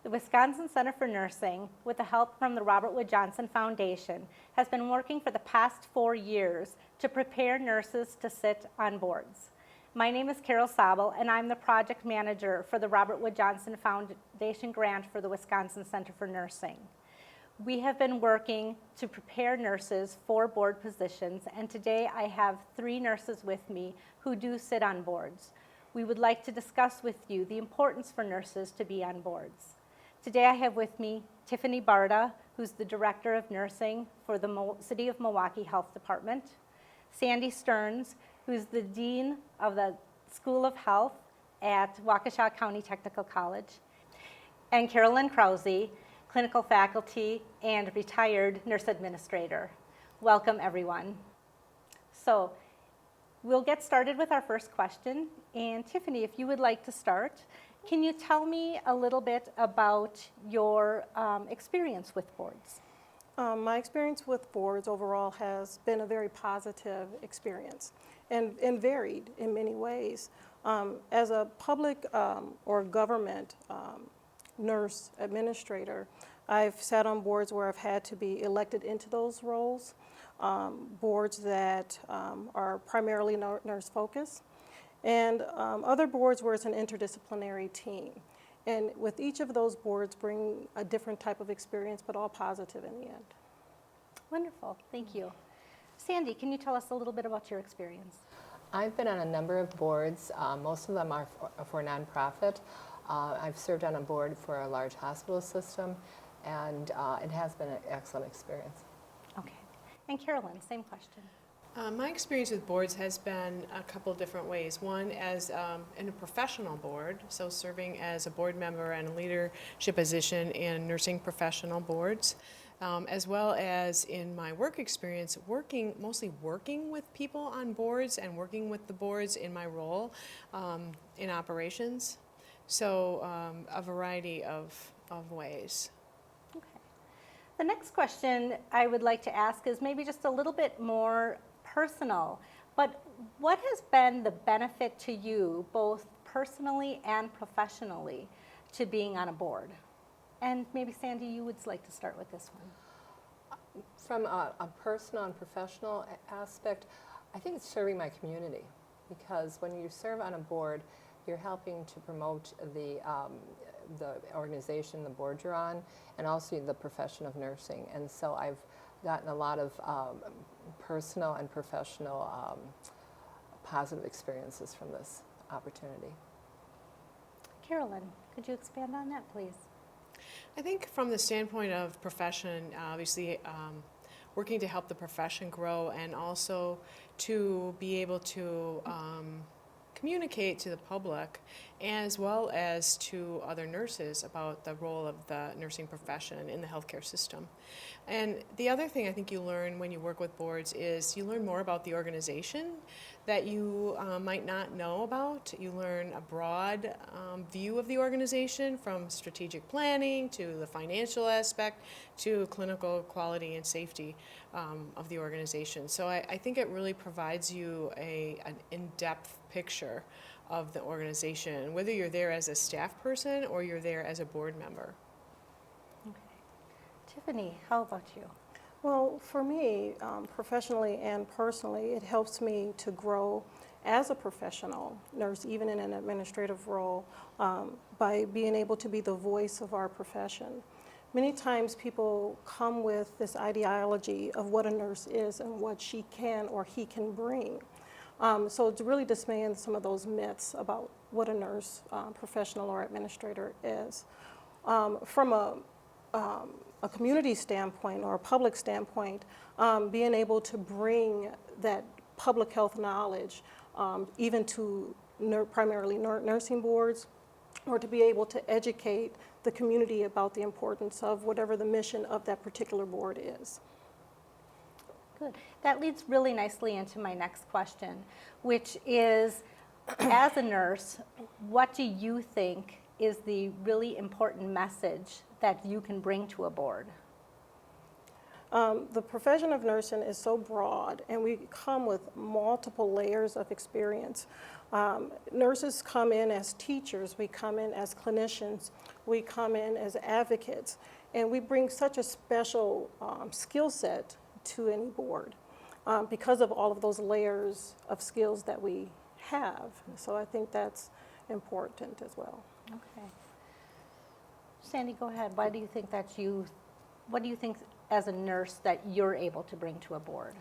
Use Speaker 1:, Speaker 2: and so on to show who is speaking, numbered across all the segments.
Speaker 1: The Wisconsin Center for Nursing, with the help from the Robert Wood Johnson Foundation, has been working for the past 4 years to prepare nurses to sit on boards. My name is Carol Sabel, and I'm the project manager for the Robert Wood Johnson Foundation grant for the Wisconsin Center for Nursing. We have been working to prepare nurses for board positions, and today I have 3 nurses with me who do sit on boards. We would like to discuss with you the importance for nurses to be on boards. Today I have with me Tiffany Barta, who's the Director of Nursing for the City of Milwaukee Health Department, Sandy Stearns, who's the Dean of the School of Health at Waukesha County Technical College, and Carolyn Krause, clinical faculty and retired nurse administrator. Welcome, everyone. So we'll get started with our first question. And Tiffany, if you would like to start, can you tell me a little bit about your experience with boards?
Speaker 2: My experience with boards overall has been a very positive experience and varied in many ways. As a public or government nurse administrator, I've sat on boards where I've had to be elected into those roles, boards that are primarily nurse focused, and other boards where it's an interdisciplinary team. And with each of those boards bring a different type of experience, but all positive in the end.
Speaker 1: Wonderful, thank you. Sandy, can you tell us a little bit about your experience?
Speaker 3: I've been on a number of boards. Most of them are for nonprofit. I've served on a board for a large hospital system, and it has been an excellent experience.
Speaker 1: Okay, and Carolyn, same question.
Speaker 4: My experience with boards has been a couple different ways. One, as in a professional board, so serving as a board member and a leadership position in nursing professional boards, as well as in my work experience, mostly working with people on boards and working with the boards in my role in operations. So a variety of ways.
Speaker 1: Okay. The next question I would like to ask is maybe just a little bit more personal, but what has been the benefit to you, both personally and professionally, to being on a board? And maybe Sandy, you would like to start with this one.
Speaker 3: From a personal and professional aspect, I think it's serving my community, because when you serve on a board, you're helping to promote the organization, the board you're on, and also the profession of nursing. And so I've gotten a lot of personal and professional positive experiences from this opportunity.
Speaker 1: Carolyn, could you expand on that, please?
Speaker 4: I think from the standpoint of profession, obviously working to help the profession grow and also to be able to communicate to the public as well as to other nurses about the role of the nursing profession in the healthcare system. And the other thing I think you learn when you work with boards is you learn more about the organization that you might not know about. You learn a broad view of the organization, from strategic planning to the financial aspect to clinical quality and safety of the organization. So I think it really provides you an in-depth picture of the organization, whether you're there as a staff person or you're there as a board member.
Speaker 1: Okay. Tiffany, how about you?
Speaker 2: Well, for me, professionally and personally, it helps me to grow as a professional nurse, even in an administrative role, by being able to be the voice of our profession. Many times people come with this ideology of what a nurse is and what she can or he can bring. So to really dismantling some of those myths about what a nurse, professional or administrator is. From a community standpoint or a public standpoint, being able to bring that public health knowledge even to primarily nursing boards, or to be able to educate the community about the importance of whatever the mission of that particular board is.
Speaker 1: Good. That leads really nicely into my next question, which is, as a nurse, what do you think is the really important message that you can bring to a board?
Speaker 2: The profession of nursing is so broad, and we come with multiple layers of experience. Nurses come in as teachers, we come in as clinicians, we come in as advocates, and we bring such a special skill set to any board because of all of those layers of skills that we have. So I think that's important as well.
Speaker 1: Okay. Sandy, go ahead. Why do you think that what do you think as a nurse that you're able to bring to a board?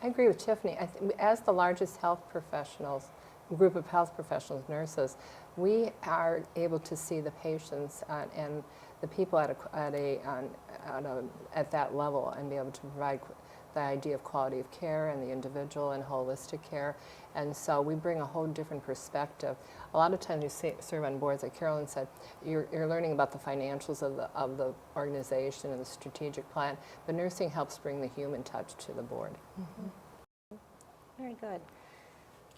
Speaker 3: I agree with Tiffany. As the largest health professionals, group of health professionals, nurses, we are able to see the patients and the people at that level and be able to provide the idea of quality of care and the individual and holistic care. And so we bring a whole different perspective. A lot of times you serve on boards, like Carolyn said, you're learning about the financials of the organization and the strategic plan, but nursing helps bring the human touch to the board.
Speaker 1: Mm-hmm. Very good.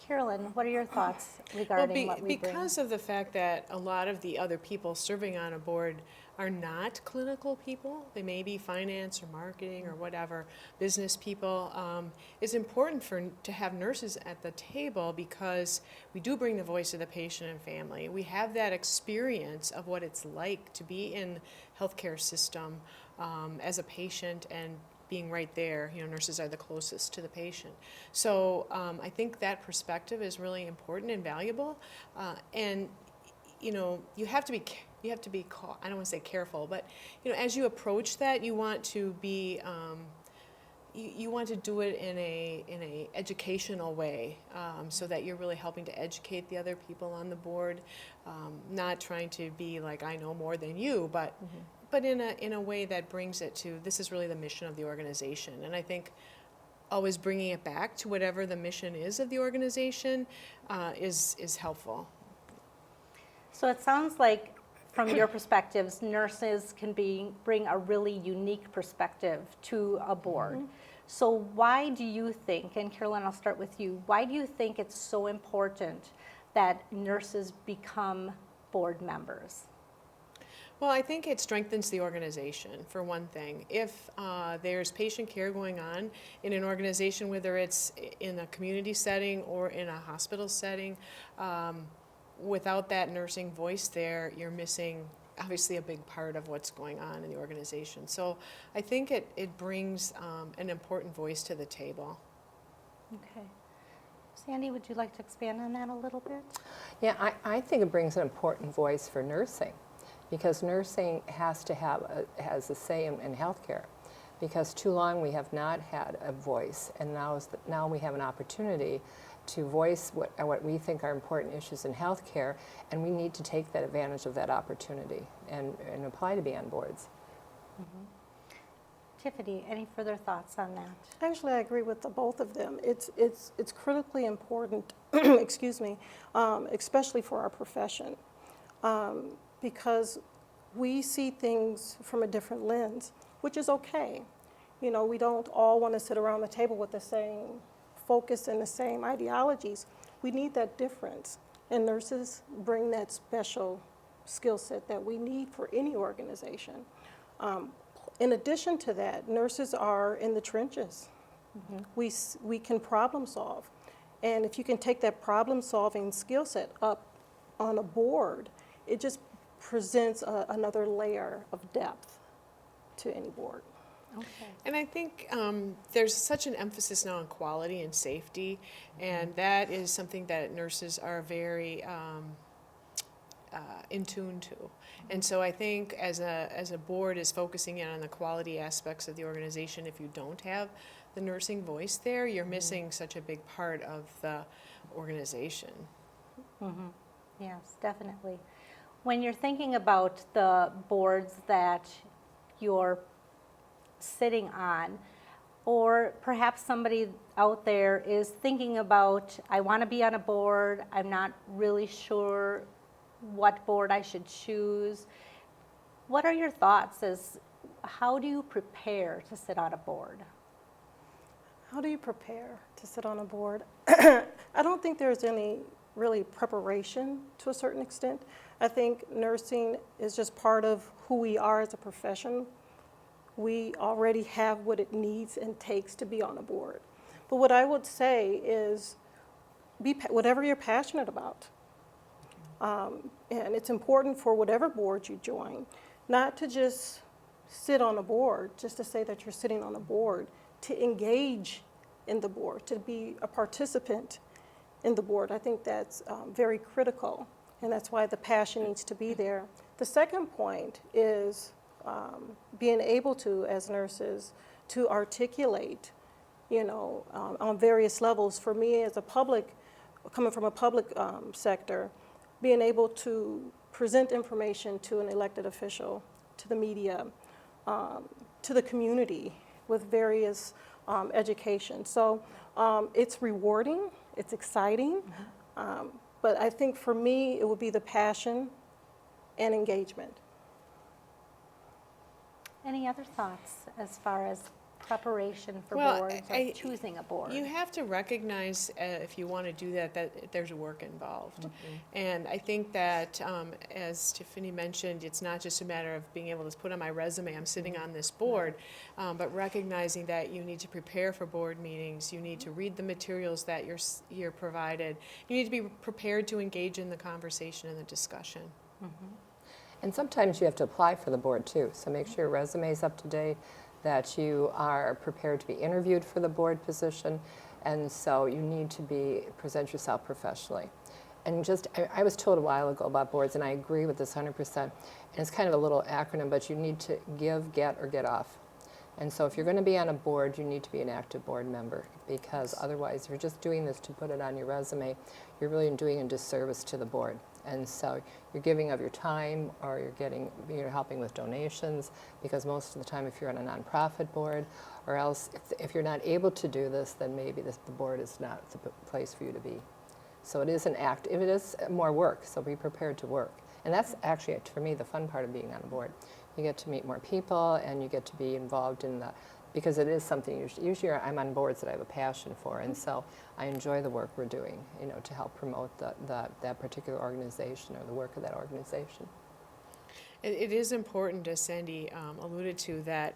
Speaker 1: Carolyn, what are your thoughts regarding what we bring?
Speaker 4: Because of the fact that a lot of the other people serving on a board are not clinical people, they may be finance or marketing or whatever, business people, it's important to have nurses at the table because we do bring the voice of the patient and family. We have that experience of what it's like to be in healthcare system as a patient and being right there. You know, nurses are the closest to the patient. So I think that perspective is really important and valuable. And you know, you have to be I don't want to say careful, but you know, as you approach that, you want to be you want to do it in a educational way, so that you're really helping to educate the other people on the board, not trying to be like I know more than you, but but in a way that brings it to this is really the mission of the organization. And I think always bringing it back to whatever the mission is of the organization is helpful.
Speaker 1: So it sounds like, from your perspectives, nurses can bring a really unique perspective to a board. Mm-hmm. So why do you think, and Carolyn, I'll start with you, why do you think it's so important that nurses become board members?
Speaker 4: Well, I think it strengthens the organization, for one thing. If there's patient care going on in an organization, whether it's in a community setting or in a hospital setting, without that nursing voice there, you're missing obviously a big part of what's going on in the organization. So I think it brings an important voice to the table.
Speaker 1: Okay. Sandy, would you like to expand on that a little bit?
Speaker 3: Yeah, I think it brings an important voice for nursing, because nursing has a say in healthcare, because too long we have not had a voice, and now we have an opportunity to voice what we think are important issues in healthcare, and we need to take that advantage of that opportunity and apply to be on boards.
Speaker 1: Mm-hmm. Tiffany, any further thoughts on that?
Speaker 2: Actually, I agree with both of them. It's critically important, excuse me, especially for our profession, because we see things from a different lens, which is okay. You know, we don't all want to sit around the table with the same focus and the same ideologies. We need that difference, and nurses bring that special skill set that we need for any organization. In addition to that, nurses are in the trenches. Mm-hmm. We can problem solve, and if you can take that problem solving skill set up on a board, it just presents another layer of depth to any board.
Speaker 1: Okay.
Speaker 4: And I think there's such an emphasis now on quality and safety, and that is something that nurses are very in tune to. And so I think as a board is focusing in on the quality aspects of the organization, if you don't have the nursing voice there, you're missing such a big part of the organization.
Speaker 1: Mm-hmm. Yes, definitely. When you're thinking about the boards that you're sitting on, or perhaps somebody out there is thinking about, I want to be on a board, I'm not really sure what board I should choose. What are your thoughts as how do you prepare to sit on a board?
Speaker 2: How do you prepare to sit on a board? I don't think there's any really preparation to a certain extent. I think nursing is just part of who we are as a profession. We already have what it needs and takes to be on a board. But what I would say is whatever you're passionate about. And it's important for whatever board you join, not to just sit on a board, just to say that you're sitting on a board, to engage in the board, to be a participant in the board. I think that's very critical, and that's why the passion needs to be there. The second point is being able to, as nurses, to articulate, on various levels. For me, as coming from a public sector, being able to present information to an elected official, to the media, to the community with various education. So it's rewarding, it's exciting, but I think for me it would be the passion and engagement.
Speaker 1: Any other thoughts as far as preparation for
Speaker 4: Well,
Speaker 1: boards or choosing a board?
Speaker 4: You have to recognize if you want to do that there's work involved. And I think that, as Tiffany mentioned, it's not just a matter of being able to put on my resume, I'm sitting on this board, but recognizing that you need to prepare for board meetings, you need to read the materials that you're provided, you need to be prepared to engage in the conversation and the discussion.
Speaker 3: And sometimes you have to apply for the board too, so make sure your resume is up to date, that you are prepared to be interviewed for the board position, and so you need to present yourself professionally. And I was told a while ago about boards, and I agree with this 100%, and it's kind of a little acronym, but you need to give, get, or get off. And so if you're going to be on a board, you need to be an active board member, because otherwise, if you're just doing this to put it on your resume, you're really doing a disservice to the board. And so you're giving of your time, or you're helping with donations, because most of the time if you're on a nonprofit board, or else if you're not able to do this, then maybe the board is not the place for you to be. So it is it is more work, so be prepared to work. And that's actually, for me, the fun part of being on a board. You get to meet more people, and you get to be involved in because it is something, usually I'm on boards that I have a passion for, and so I enjoy the work we're doing, to help promote that particular organization or the work of that organization.
Speaker 4: It is important, as Sandy alluded to, that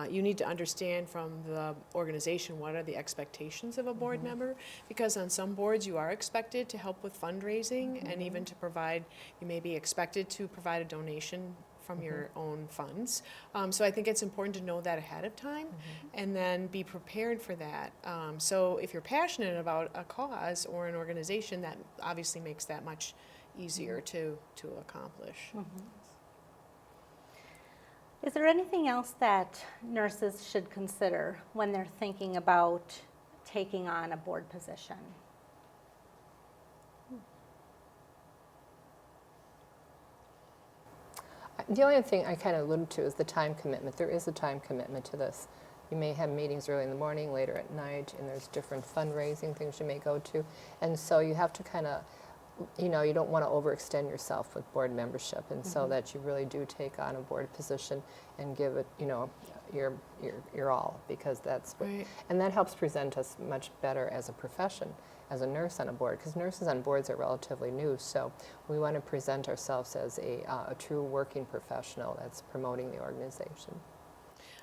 Speaker 4: you need to understand from the organization what are the expectations of a board member, because on some boards you are expected to help with fundraising and even to you may be expected to provide a donation from your own funds. So I think it's important to know that ahead of time and then be prepared for that. So if you're passionate about a cause or an organization, that obviously makes that much easier to accomplish.
Speaker 1: Is there anything else that nurses should consider when they're thinking about taking on a board position?
Speaker 3: The only thing I kind of alluded to is the time commitment. There is a time commitment to this. You may have meetings early in the morning, later at night, and there's different fundraising things you may go to. And so you have to kind of, you don't want to overextend yourself with board membership, and so that you really do take on a board position and give it, your all, because that's what,
Speaker 4: Right.
Speaker 3: and that helps present us much better as a profession, as a nurse on a board, because nurses on boards are relatively new, so we want to present ourselves as a true working professional that's promoting the organization.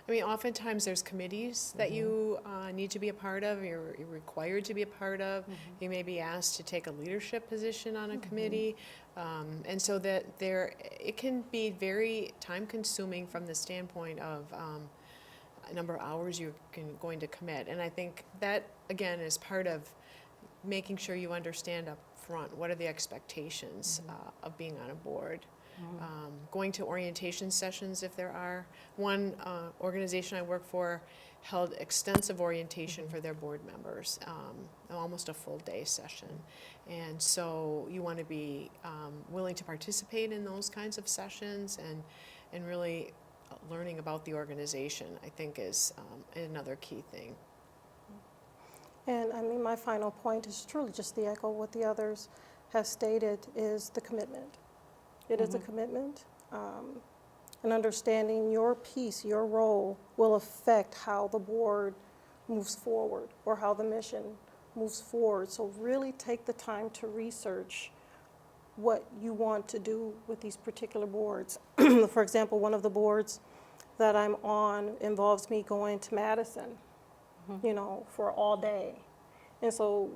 Speaker 4: I mean, oftentimes there's committees that you need to be a part of, you're required to be a part of. You may be asked to take a leadership position on a committee. And so that it can be very time consuming from the standpoint of a number of hours you're going to commit. And I think that, again, is part of making sure you understand up front what are the expectations of being on a board. Going to orientation sessions if there are. One organization I work for held extensive orientation for their board members, almost a full day session. And so you want to be willing to participate in those kinds of sessions and really learning about the organization, I think, is another key thing.
Speaker 2: And I mean, my final point is truly just to echo what the others have stated, is the commitment. It is a commitment, and understanding your piece, your role, will affect how the board moves forward or how the mission moves forward. So really take the time to research what you want to do with these particular boards. For example, one of the boards that I'm on involves me going to Madison, for all day. And so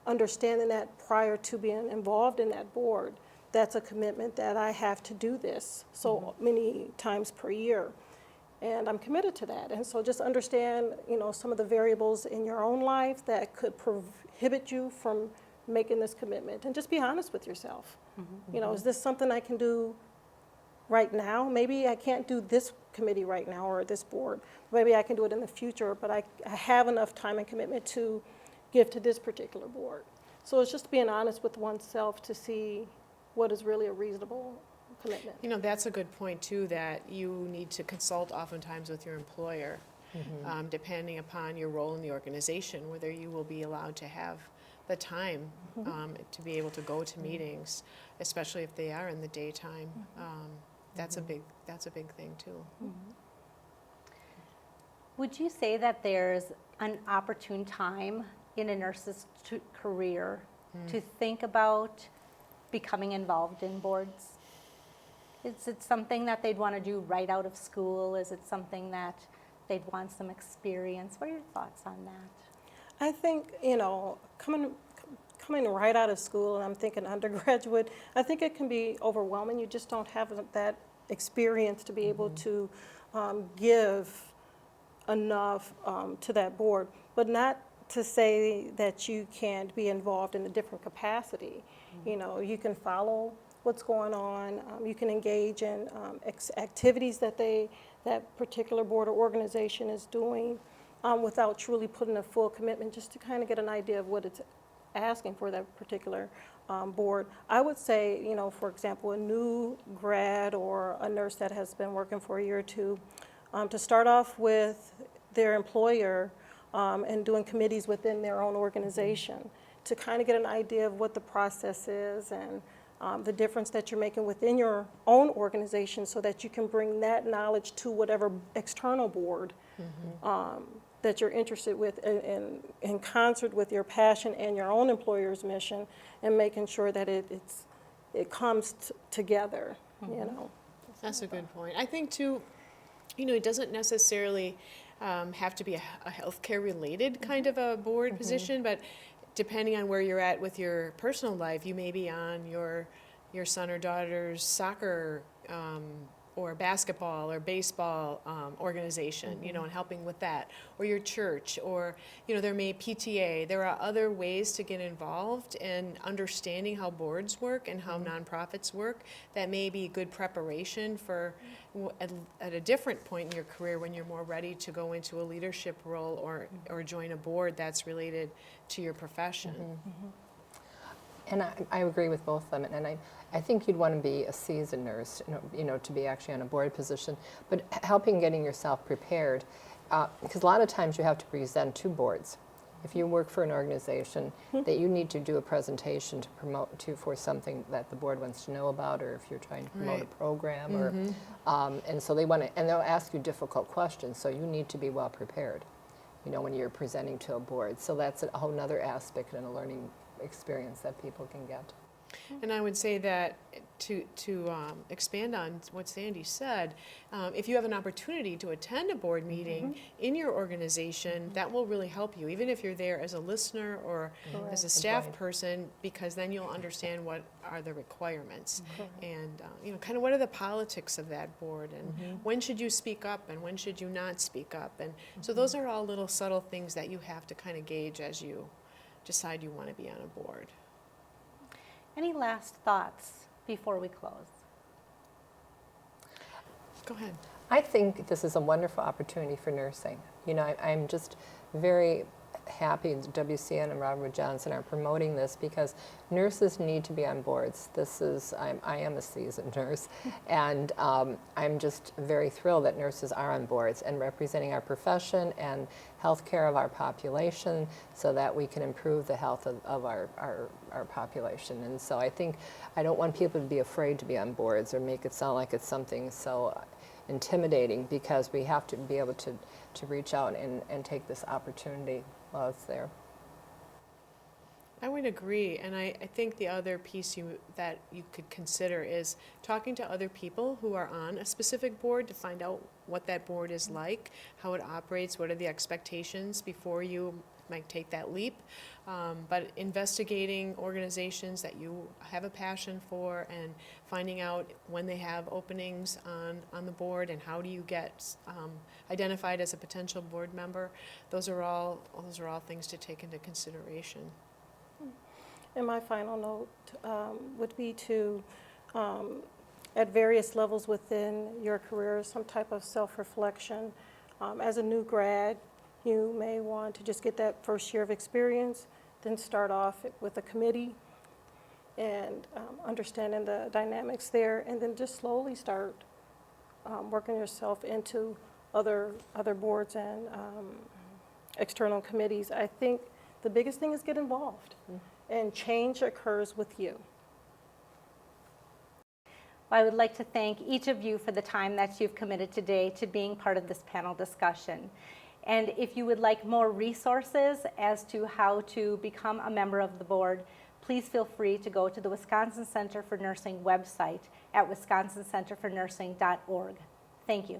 Speaker 2: understanding that prior to being involved in that board, that's a commitment that I have to do this so many times per year. And I'm committed to that. And so just understand, some of the variables in your own life that could prohibit you from making this commitment. And just be honest with yourself. Is this something I can do right now? Maybe I can't do this committee right now or this board. Maybe I can do it in the future, but I have enough time and commitment to give to this particular board. So it's just being honest with oneself to see what is really a reasonable commitment.
Speaker 4: That's a good point too, that you need to consult oftentimes with your employer, depending upon your role in the organization, whether you will be allowed to have the time to be able to go to meetings, especially if they are in the daytime. That's a big thing too.
Speaker 1: Would you say that there's an opportune time in a nurse's career to think about becoming involved in boards? Is it something that they'd want to do right out of school? Is it something that they'd want some experience? What are your thoughts on that?
Speaker 2: I think, coming right out of school, and I'm thinking undergraduate, I think it can be overwhelming. You just don't have that experience to be able to give enough to that board, but not to say that you can't be involved in a different capacity. You can follow what's going on. You can engage in activities that that particular board or organization is doing without truly putting a full commitment, just to kind of get an idea of what it's asking for that particular board. I would say, for example, a new grad or a nurse that has been working for a year or two, to start off with their employer and doing committees within their own organization to kind of get an idea of what the process is and the difference that you're making within your own organization, so that you can bring that knowledge to whatever external board that you're interested with, in concert with your passion and your own employer's mission, and making sure that it comes together.
Speaker 4: That's a good point. I think too, it doesn't necessarily have to be a healthcare related kind of a board position, but depending on where you're at with your personal life, you may be on your son or daughter's soccer or basketball or baseball organization, and helping with that, or your church, or there may PTA. There are other ways to get involved in understanding how boards work and how nonprofits work. That may be good preparation for at a different point in your career, when you're more ready to go into a leadership role or join a board that's related to your profession.
Speaker 3: And I agree with both of them, and I think you'd want to be a seasoned nurse, to be actually on a board position, but helping getting yourself prepared, because a lot of times you have to present to boards. If you work for an organization, that you need to do a presentation to promote for something that the board wants to know about, or if you're trying to promote a program, or and so they want to, and they'll ask you difficult questions, so you need to be well prepared, when you're presenting to a board. So that's a whole nother aspect and a learning experience that people can get.
Speaker 4: And I would say that to expand on what Sandy said, if you have an opportunity to attend a board meeting in your organization, that will really help you, even if you're there as a listener or as a staff person, because then you'll understand what are the requirements and kind of what are the politics of that board, and when should you speak up and when should you not speak up. And so those are all little subtle things that you have to kind of gauge as you decide you want to be on a board.
Speaker 1: Any last thoughts before we close?
Speaker 4: Go ahead.
Speaker 3: I think this is a wonderful opportunity for nursing. I'm just very happy WCN and Robert Wood Johnson are promoting this, because nurses need to be on boards. I am a seasoned nurse, and I'm just very thrilled that nurses are on boards and representing our profession and healthcare of our population, so that we can improve the health of our population. And so I don't want people to be afraid to be on boards or make it sound like it's something so intimidating, because we have to be able to reach out and take this opportunity while it's there.
Speaker 4: I would agree, and I think the other piece that you could consider is talking to other people who are on a specific board to find out what that board is like, how it operates, what are the expectations before you might take that leap. But investigating organizations that you have a passion for and finding out when they have openings on the board and how do you get identified as a potential board member, those are all things to take into consideration.
Speaker 2: And my final note would be to, at various levels within your career, some type of self-reflection. As a new grad, you may want to just get that first year of experience, then start off with a committee and understanding the dynamics there, and then just slowly start working yourself into other boards and external committees. I think the biggest thing is get involved, and change occurs with you.
Speaker 1: I would like to thank each of you for the time that you've committed today to being part of this panel discussion. And if you would like more resources as to how to become a member of the board, please feel free to go to the Wisconsin Center for Nursing website at wisconsincenterfornursing.org. Thank you.